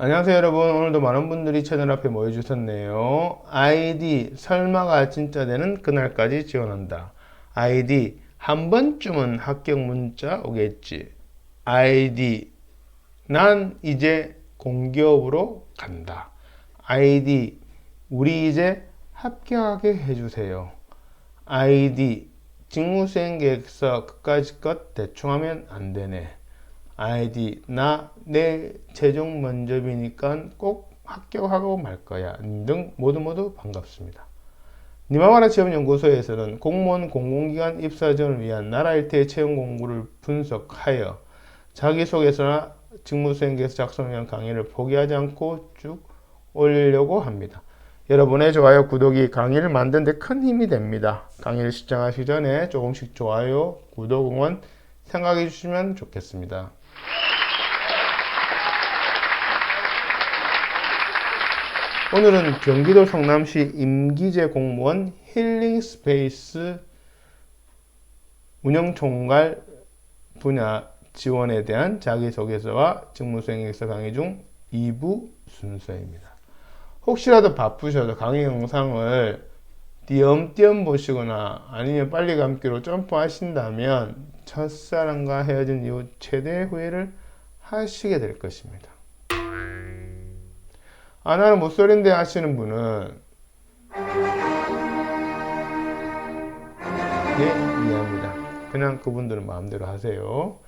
안녕하세요 여러분. 오늘도 많은 분들이 채널 앞에 모여주셨네요. 아이디 설마가 진짜 되는 그날까지 지원한다. 아이디 한 번쯤은 합격 문자 오겠지. 아이디 난 이제 공기업으로 간다. 아이디 우리 이제 합격하게 해주세요. 아이디 직무수행 계획서 끝까지 것 대충 하면 안 되네. 아이디 나 내일 최종 면접이니까 꼭 합격하고 말 거야 등 모두 반갑습니다. 니마와라 취업연구소에서는 공무원 공공기관 입사 지원을 위한 나라 일대의 채용 공고를 분석하여 자기소개서나 직무수행 계획서 작성을 위한 강의를 포기하지 않고 쭉 올리려고 합니다. 여러분의 좋아요, 구독이 강의를 만드는 데 큰 힘이 됩니다. 강의를 시청하시기 전에 조금씩 좋아요, 구독, 응원 생각해 주시면 좋겠습니다. 오늘은 경기도 성남시 임기제 공무원 힐링스페이스 운영총괄 분야 지원에 대한 자기소개서와 직무수행계획서 강의 중 2부 순서입니다. 혹시라도 바쁘셔도 강의 영상을 띄엄띄엄 보시거나 아니면 빨리 감기로 점프하신다면 첫사랑과 헤어진 이후 최대의 후회를 하시게 될 것입니다. 나는 못소린데 하시는 분은 이해합니다. 그냥 그분들은 마음대로 하세요.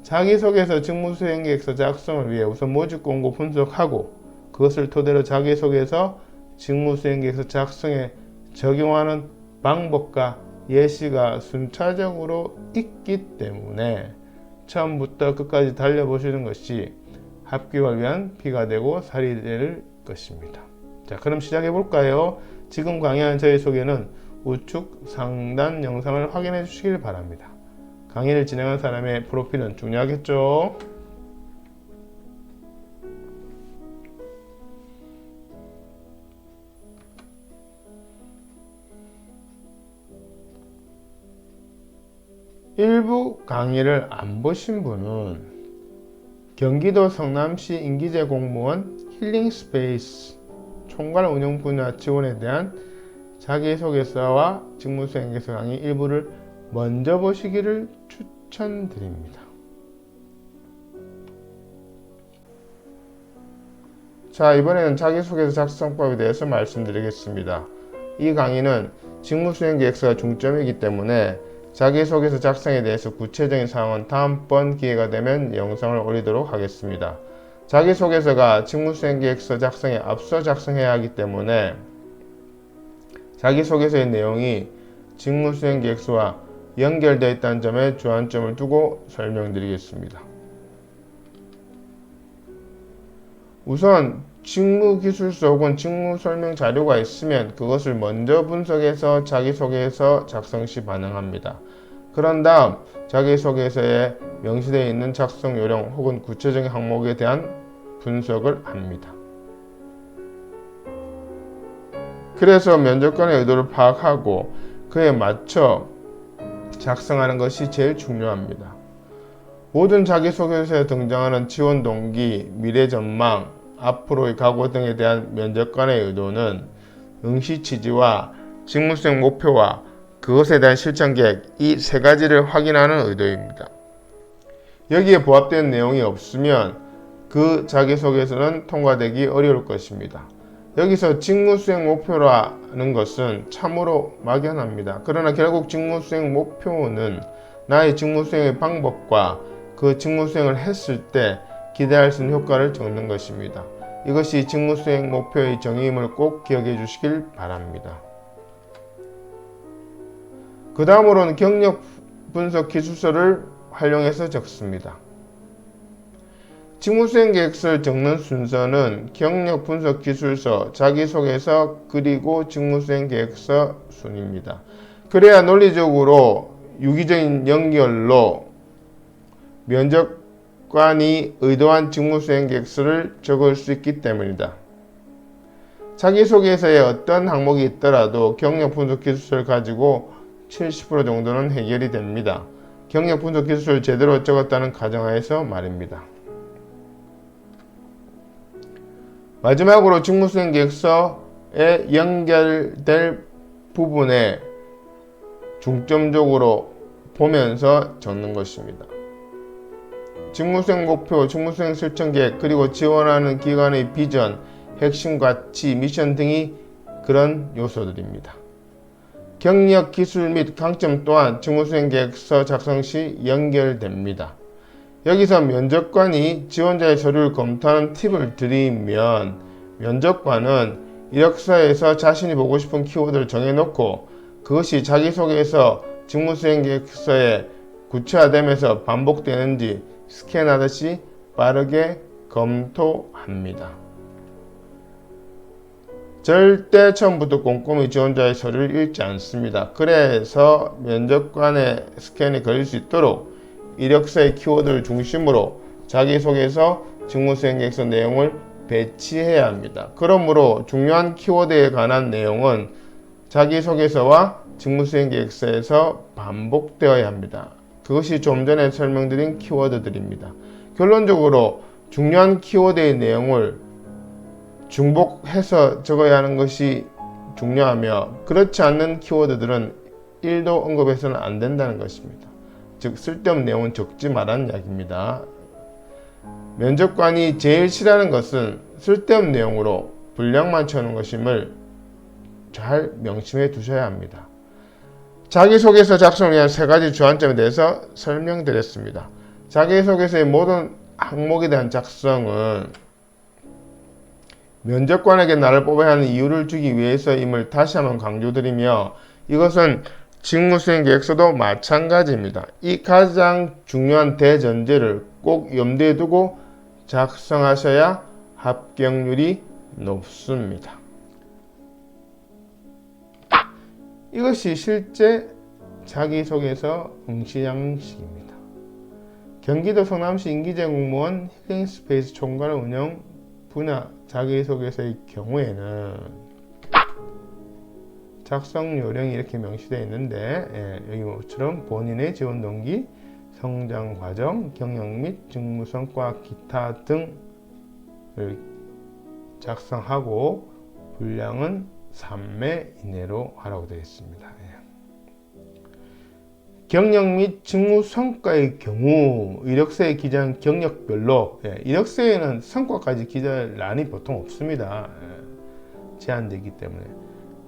자기소개서 직무수행계획서 작성을 위해 우선 모집 공고 분석하고 그것을 토대로 자기소개서 직무수행계획서 작성에 적용하는 방법과 예시가 순차적으로 있기 때문에 처음부터 끝까지 달려보시는 것이 합격을 위한 피가 되고 살이 될 것입니다. 자, 그럼 시작해 볼까요? 지금 강의하는 저희 소개는 우측 상단 영상을 확인해 주시길 바랍니다. 강의를 진행한 사람의 프로필은 중요하겠죠? 일부 강의를 안 보신 분은 경기도 성남시 임기제 공무원 힐링스페이스 총괄 운영 분야 지원에 대한 자기소개서와 직무수행계획서 강의 일부를 먼저 보시기를 추천드립니다. 자, 이번에는 자기소개서 작성법에 대해서 말씀드리겠습니다. 이 강의는 직무수행계획서가 중점이기 때문에 자기소개서 작성에 대해서 구체적인 사항은 다음번 기회가 되면 영상을 올리도록 하겠습니다. 자기소개서가 직무수행계획서 작성에 앞서 작성해야 하기 때문에 자기소개서의 내용이 직무수행계획서와 연결되어 있다는 점에 주안점을 두고 설명드리겠습니다. 우선 직무기술서 혹은 직무설명 자료가 있으면 그것을 먼저 분석해서 자기소개서 작성 시 반영합니다. 그런 다음 자기소개서에 명시되어 있는 작성 요령 혹은 구체적인 항목에 대한 분석을 합니다. 그래서 면접관의 의도를 파악하고 그에 맞춰 작성하는 것이 제일 중요합니다. 모든 자기소개서에 등장하는 지원 동기, 미래 전망, 앞으로의 각오 등에 대한 면접관의 의도는 응시 취지와 직무수행 목표와 그것에 대한 실천 계획, 이 세 가지를 확인하는 의도입니다. 여기에 부합되는 내용이 없으면 그 자기소개서는 통과되기 어려울 것입니다. 여기서 직무수행 목표라는 것은 참으로 막연합니다. 그러나 결국 직무수행 목표는 나의 직무수행의 방법과 그 직무수행을 했을 때 기대할 수 있는 효과를 적는 것입니다. 이것이 직무수행 목표의 정의임을 꼭 기억해 주시길 바랍니다. 그 다음으로는 경력 분석 기술서를 활용해서 적습니다. 직무수행 계획서를 적는 순서는 경력 분석 기술서, 자기소개서, 그리고 직무수행 계획서 순입니다. 그래야 논리적으로 유기적인 연결로 면접관이 의도한 직무수행 계획서를 적을 수 있기 때문이다. 자기소개서에 어떤 항목이 있더라도 경력 분석 기술서를 가지고 70% 정도는 해결이 됩니다. 경력 분석 기술서를 제대로 적었다는 가정하에서 말입니다. 마지막으로 직무수행 계획서에 연결될 부분에 중점적으로 보면서 적는 것입니다. 직무수행 목표, 직무수행 실천 계획, 그리고 지원하는 기관의 비전, 핵심 가치, 미션 등이 그런 요소들입니다. 경력, 기술 및 강점 또한 직무수행 계획서 작성 시 연결됩니다. 여기서 면접관이 지원자의 서류를 검토하는 팁을 드리면, 면접관은 이력서에서 자신이 보고 싶은 키워드를 정해놓고 그것이 자기소개서, 직무수행 계획서에 구체화되면서 반복되는지 스캔하듯이 빠르게 검토합니다. 절대 처음부터 꼼꼼히 지원자의 서류를 읽지 않습니다. 그래서 면접관의 스캔이 걸릴 수 있도록 이력서의 키워드를 중심으로 자기소개서, 직무수행 계획서 내용을 배치해야 합니다. 그러므로 중요한 키워드에 관한 내용은 자기소개서와 직무수행 계획서에서 반복되어야 합니다. 그것이 좀 전에 설명드린 키워드들입니다. 결론적으로 중요한 키워드의 내용을 중복해서 적어야 하는 것이 중요하며, 그렇지 않는 키워드들은 1도 언급해서는 안 된다는 것입니다. 즉 쓸데없는 내용은 적지 말라는 이야기입니다. 면접관이 제일 싫어하는 것은 쓸데없는 내용으로 분량만 채우는 것임을 잘 명심해 두셔야 합니다. 자기소개서 작성을 위한 3가지 주안점에 대해서 설명드렸습니다. 자기소개서의 모든 항목에 대한 작성은 면접관에게 나를 뽑아야 하는 이유를 주기 위해서임을 다시 한번 강조드리며, 이것은 직무수행 계획서도 마찬가지입니다. 이 가장 중요한 대전제를 꼭 염두에 두고 작성하셔야 합격률이 높습니다. 이것이 실제 자기소개서 응시 양식입니다. 경기도 성남시 임기제 공무원 힐링스페이스 총괄 운영 분야 자기소개서의 경우에는 작성 요령이 이렇게 명시되어 있는데, 여기처럼 본인의 지원 동기, 성장 과정, 경력 및 직무 성과 기타 등을 작성하고 분량은 3매 이내로 하라고 되어 있습니다. 경력 및 직무 성과의 경우 이력서에 기재한 경력별로, 이력서에는 성과까지 기재할 란이 보통 없습니다. 제한되기 때문에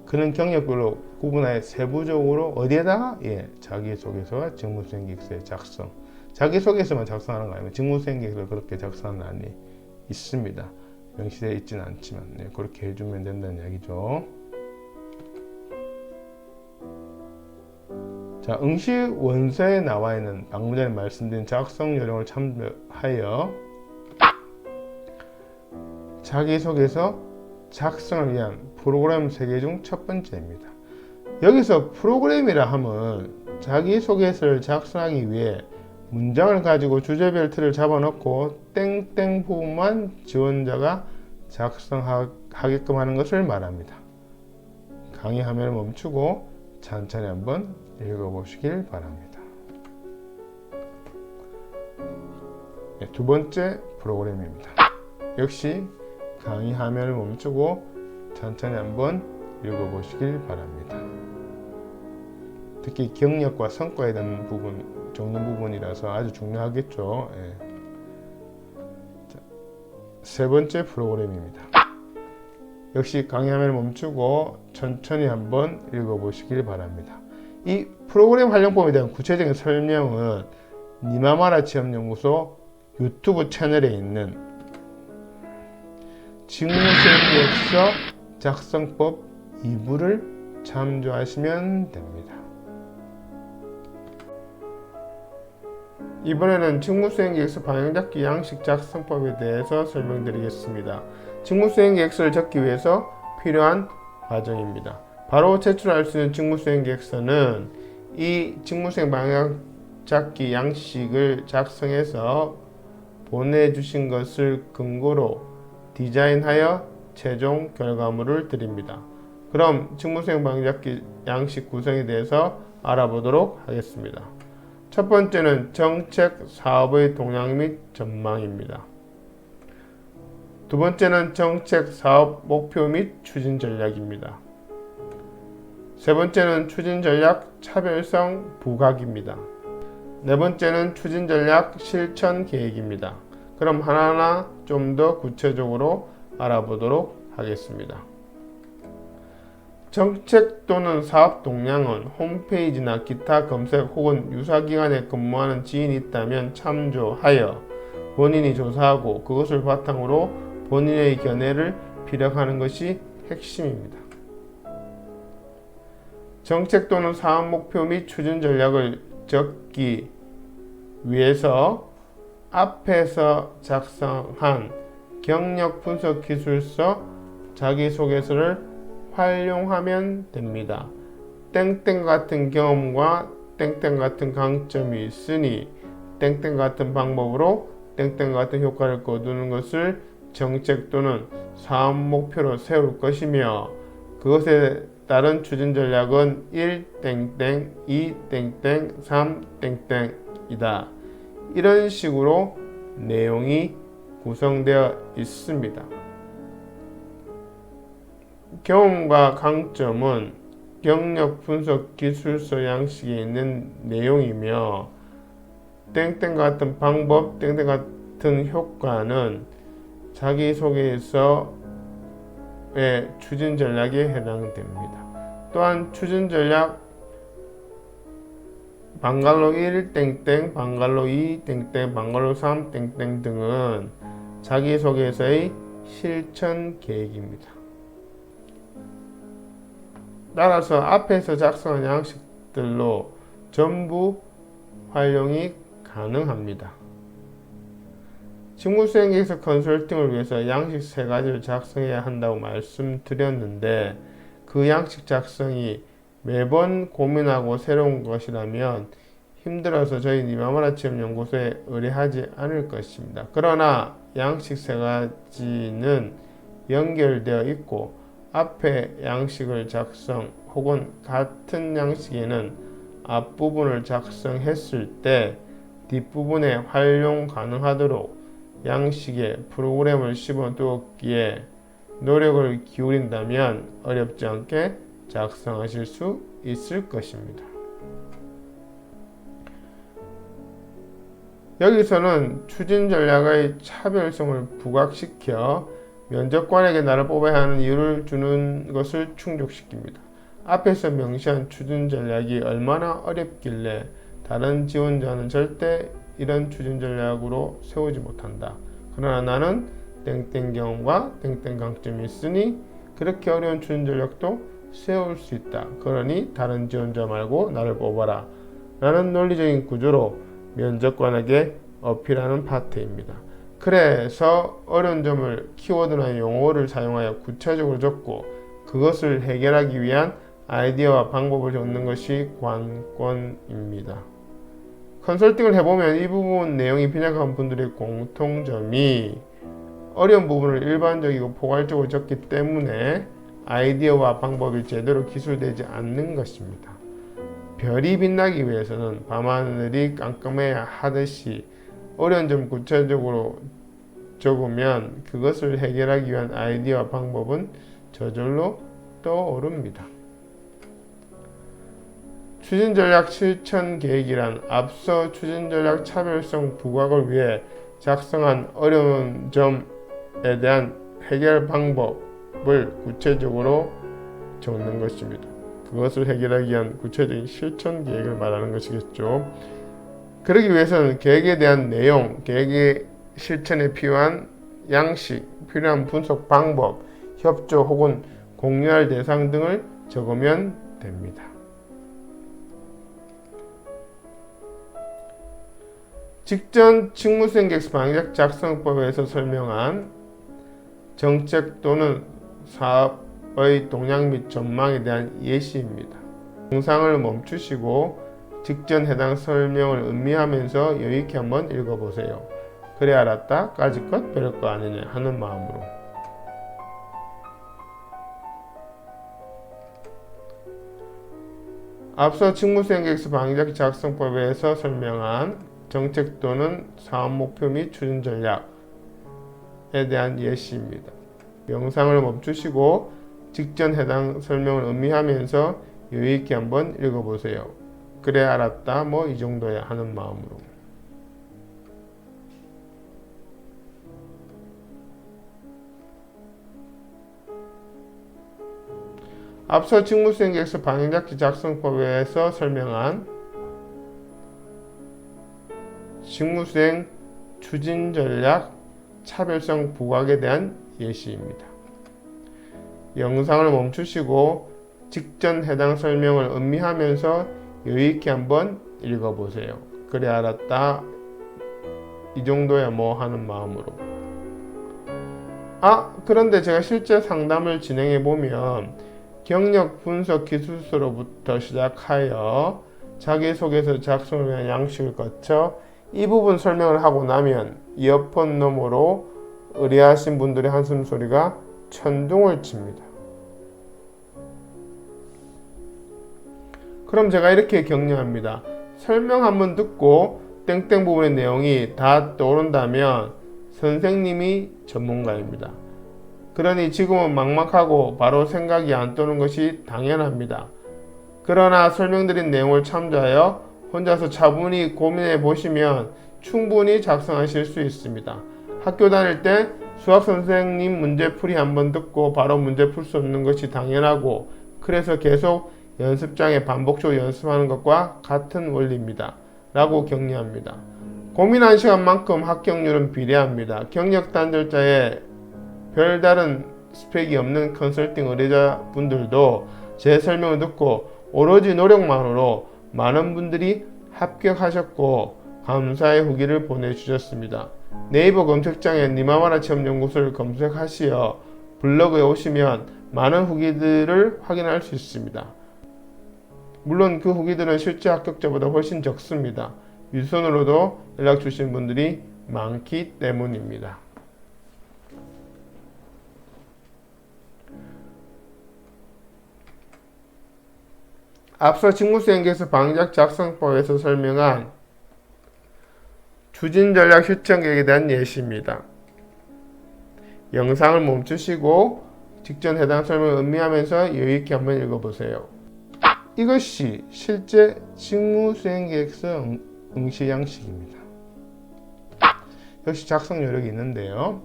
그런 경력별로 구분하여 세부적으로 어디에다가 자기소개서와 직무수행 계획서의 작성, 자기소개서만 작성하는 거 아니면 직무수행 계획서 그렇게 작성하는 란이 있습니다. 명시되어 있지는 않지만 그렇게 해주면 된다는 이야기죠. 자, 응시 원서에 나와 있는 방금 전에 말씀드린 작성 요령을 참조하여 자기소개서 작성을 위한 프로그램 3개 중 첫 번째입니다. 여기서 프로그램이라 하면 자기소개서를 작성하기 위해 문장을 가지고 주제별 틀을 잡아놓고 땡땡 부분만 지원자가 작성하게끔 하는 것을 말합니다. 강의 화면을 멈추고 천천히 한번 읽어보시길 바랍니다. 두 번째 프로그램입니다. 역시 강의 화면을 멈추고 천천히 한번 읽어보시길 바랍니다. 특히 경력과 성과에 대한 부분, 적는 부분이라서 아주 중요하겠죠. 자, 세 번째 프로그램입니다. 역시 강의 화면을 멈추고 천천히 한번 읽어보시길 바랍니다. 이 프로그램 활용법에 대한 구체적인 설명은 니마마라 취업연구소 유튜브 채널에 있는 직무수행 계획서 작성법 2부를 참조하시면 됩니다. 이번에는 직무수행 계획서 방향잡기 양식 작성법에 대해서 설명드리겠습니다. 직무수행 계획서를 적기 위해서 필요한 과정입니다. 바로 제출할 수 있는 직무수행 계획서는 이 직무수행 방향잡기 양식을 작성해서 보내주신 것을 근거로 디자인하여 최종 결과물을 드립니다. 그럼 직무수행 방향잡기 양식 구성에 대해서 알아보도록 하겠습니다. 첫 번째는 정책 사업의 동향 및 전망입니다. 두 번째는 정책, 사업, 목표 및 추진 전략입니다. 세 번째는 추진 전략, 차별성, 부각입니다. 네 번째는 추진 전략, 실천 계획입니다. 그럼 하나하나 좀 더 구체적으로 알아보도록 하겠습니다. 정책 또는 사업 동향은 홈페이지나 기타 검색 혹은 유사기관에 근무하는 지인이 있다면 참조하여 본인이 조사하고 그것을 바탕으로 본인의 견해를 피력하는 것이 핵심입니다. 정책 또는 사업 목표 및 추진 전략을 적기 위해서 앞에서 작성한 경력 분석 기술서 자기소개서를 활용하면 됩니다. 땡땡 같은 경험과 땡땡 같은 강점이 있으니 땡땡 같은 방법으로 땡땡 같은 효과를 거두는 것을 정책 또는 사업 목표로 세울 것이며 그것에 따른 추진 전략은 1땡땡, 2땡땡, 3땡땡이다. 이런 식으로 내용이 구성되어 있습니다. 경험과 강점은 경력 분석 기술서 양식에 있는 내용이며 땡땡 같은 방법, 땡땡 같은 효과는 자기소개서의 추진 전략에 해당됩니다. 또한 추진 전략 방갈로 1 땡땡, 방갈로 2 땡땡, 방갈로 3 땡땡 등은 자기소개서의 실천 계획입니다. 따라서 앞에서 작성한 양식들로 전부 활용이 가능합니다. 직무수행계획서 컨설팅을 위해서 양식 3가지를 작성해야 한다고 말씀드렸는데 그 양식 작성이 매번 고민하고 새로운 것이라면 힘들어서 저희 니마마라 체험연구소에 의뢰하지 않을 것입니다. 그러나 양식 3가지는 연결되어 있고 앞에 양식을 작성 혹은 같은 양식에는 앞부분을 작성했을 때 뒷부분에 활용 가능하도록 양식에 프로그램을 씹어두었기에 노력을 기울인다면 어렵지 않게 작성하실 수 있을 것입니다. 여기서는 추진 전략의 차별성을 부각시켜 면접관에게 나를 뽑아야 하는 이유를 주는 것을 충족시킵니다. 앞에서 명시한 추진 전략이 얼마나 어렵길래 다른 지원자는 절대 이런 추진 전략으로 세우지 못한다. 그러나 나는 땡땡 경험과 땡땡 강점이 있으니 그렇게 어려운 추진 전략도 세울 수 있다. 그러니 다른 지원자 말고 나를 뽑아라. 라는 논리적인 구조로 면접관에게 어필하는 파트입니다. 그래서 어려운 점을 키워드나 용어를 사용하여 구체적으로 적고 그것을 해결하기 위한 아이디어와 방법을 적는 것이 관건입니다. 컨설팅을 해보면 이 부분 내용이 빈약한 분들의 공통점이 어려운 부분을 일반적이고 포괄적으로 적기 때문에 아이디어와 방법이 제대로 기술되지 않는 것입니다. 별이 빛나기 위해서는 밤하늘이 깜깜해야 하듯이 어려운 점 구체적으로 적으면 그것을 해결하기 위한 아이디어와 방법은 저절로 떠오릅니다. 추진전략 실천 계획이란 앞서 추진전략 차별성 부각을 위해 작성한 어려운 점에 대한 해결 방법을 구체적으로 적는 것입니다. 그것을 해결하기 위한 구체적인 실천 계획을 말하는 것이겠죠. 그러기 위해서는 계획에 대한 내용, 계획의 실천에 필요한 양식, 필요한 분석 방법, 협조 혹은 공유할 대상 등을 적으면 됩니다. 직전 직무수행계획서 방향 작성법에서 설명한 정책 또는 사업의 동향 및 전망에 대한 예시입니다. 영상을 멈추시고 직전 해당 설명을 음미하면서 여유있게 한번 읽어보세요. 그래 알았다, 까짓 것 별거 아니네 하는 마음으로. 앞서 직무수행계획서 방향 작성법에서 설명한 정책 또는 사업 목표 및 추진 전략 대한 예시입니다. 영상을 멈추시고 직전 해당 설명을 음미하면서 유의있게 한번 읽어보세요. 그래 알았다 뭐 이 정도야 하는 마음으로. 앞서 직무수행계획서 방향잡지 작성법에서 설명한 직무수행 추진전략 차별성 부각에 대한 예시입니다. 영상을 멈추시고 직전 해당 설명을 음미하면서 여유있게 한번 읽어보세요. 그래 알았다 이 정도야 뭐 하는 마음으로. 그런데 제가 실제 상담을 진행해보면 경력 분석 기술서로부터 시작하여 자기소개서 작성을 위한 양식을 거쳐 이 부분 설명을 하고 나면 이어폰 너머로 의뢰하신 분들의 한숨소리가 천둥을 칩니다. 그럼 제가 이렇게 격려합니다. 설명 한번 듣고 땡땡 부분의 내용이 다 떠오른다면 선생님이 전문가입니다. 그러니 지금은 막막하고 바로 생각이 안 떠오르는 것이 당연합니다. 그러나 설명드린 내용을 참조하여 혼자서 차분히 고민해 보시면 충분히 작성하실 수 있습니다. 학교 다닐 때 수학 선생님 문제풀이 한번 듣고 바로 문제 풀 수 없는 것이 당연하고 그래서 계속 연습장에 반복적으로 연습하는 것과 같은 원리입니다. 라고 격려합니다. 고민한 시간만큼 합격률은 비례합니다. 경력 단절자의 별다른 스펙이 없는 컨설팅 의뢰자분들도 제 설명을 듣고 오로지 노력만으로 많은 분들이 합격하셨고 감사의 후기를 보내주셨습니다. 네이버 검색창에 니마마라 체험연구소를 검색하시어 블로그에 오시면 많은 후기들을 확인할 수 있습니다. 물론 그 후기들은 실제 합격자보다 훨씬 적습니다. 유선으로도 연락 주신 분들이 많기 때문입니다. 앞서 직무수행계획서 방작 작성법에서 설명한 추진전략 실천계획에 대한 예시입니다. 영상을 멈추시고 직전 해당 설명을 음미하면서 여유있게 한번 읽어보세요. 이것이 실제 직무수행계획서 응시 양식입니다. 역시 작성 요령이 있는데요.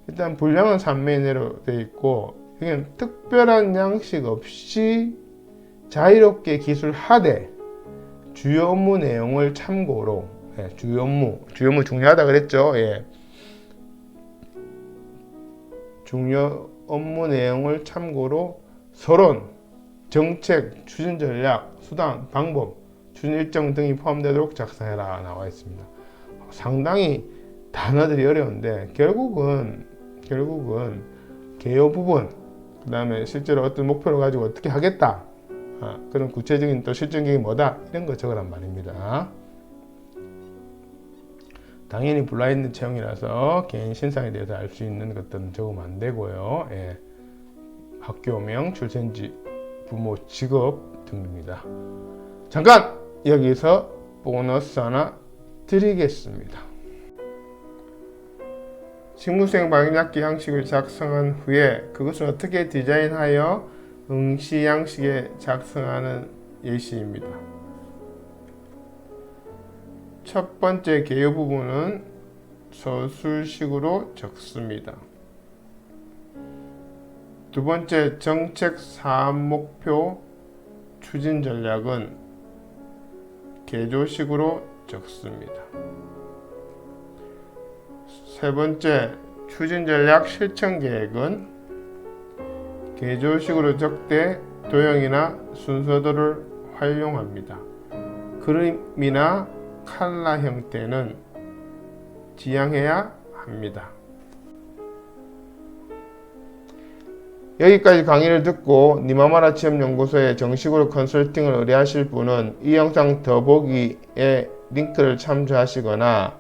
일단 분량은 3매 이내로 되어 있고 여기는 특별한 양식 없이 자유롭게 기술하되 주요 업무 내용을 참고로 주요 업무 중요하다 그랬죠. 중요 업무 내용을 참고로 서론, 정책, 추진 전략, 수단, 방법, 추진 일정 등이 포함되도록 작성해라 나와 있습니다. 상당히 단어들이 어려운데 결국은 개요 부분, 그 다음에 실제로 어떤 목표를 가지고 어떻게 하겠다, 그런 구체적인 또 실전 계획이 뭐다 이런 거 적으란 말입니다. 당연히 블라인드 채용이라서 개인 신상에 대해서 알 수 있는 것들은 적으면 안 되고요. 학교명, 출생지, 부모 직업 등입니다. 잠깐 여기서 보너스 하나 드리겠습니다. 직무수행 방향잡기 양식을 작성한 후에 그것을 어떻게 디자인하여 응시 양식에 작성하는 예시입니다. 첫 번째 개요 부분은 서술식으로 적습니다. 두 번째 정책 사업 목표 추진 전략은 개조식으로 적습니다. 세 번째 추진 전략 실천 계획은 개조식으로 적되 도형이나 순서도를 활용합니다. 그림이나 칼라 형태는 지양해야 합니다. 여기까지 강의를 듣고 니마마라 체험연구소에 정식으로 컨설팅을 의뢰하실 분은 이 영상 더보기에 링크를 참조하시거나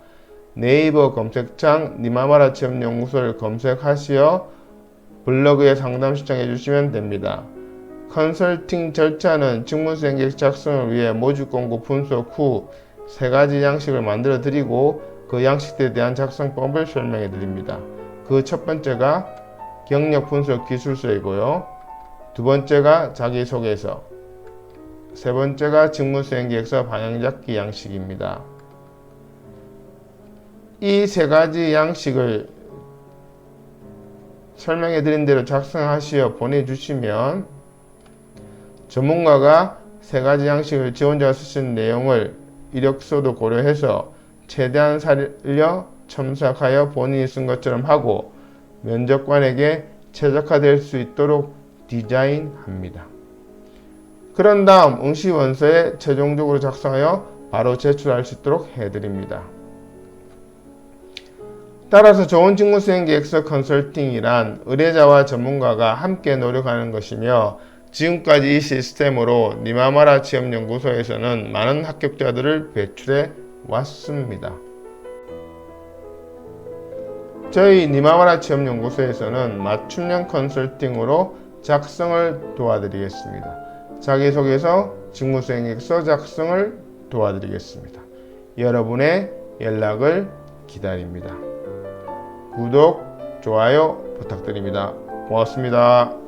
네이버 검색창 니마마라 체험연구소를 검색하시어 블로그에 상담 신청해 주시면 됩니다. 컨설팅 절차는 직무수행계획 작성을 위해 모집 공고 분석 후 3가지 양식을 만들어 드리고 그 양식들에 대한 작성법을 설명해 드립니다. 그 첫 번째가 경력 분석 기술서이고요. 두 번째가 자기소개서, 세 번째가 직무수행계획서 방향잡기 양식입니다. 이 세 가지 양식을 설명해 드린 대로 작성하시어 보내주시면 전문가가 세 가지 양식을 지원자가 쓰신 내용을 이력서도 고려해서 최대한 살려 첨삭하여 본인이 쓴 것처럼 하고 면접관에게 최적화될 수 있도록 디자인합니다. 그런 다음 응시 원서에 최종적으로 작성하여 바로 제출할 수 있도록 해드립니다. 따라서 좋은 직무수행계획서 컨설팅이란 의뢰자와 전문가가 함께 노력하는 것이며, 지금까지 이 시스템으로 니마마라 취업연구소에서는 많은 합격자들을 배출해 왔습니다. 저희 니마마라 취업연구소에서는 맞춤형 컨설팅으로 작성을 도와드리겠습니다. 자기소개서, 직무수행계획서 작성을 도와드리겠습니다. 여러분의 연락을 기다립니다. 구독, 좋아요 부탁드립니다. 고맙습니다.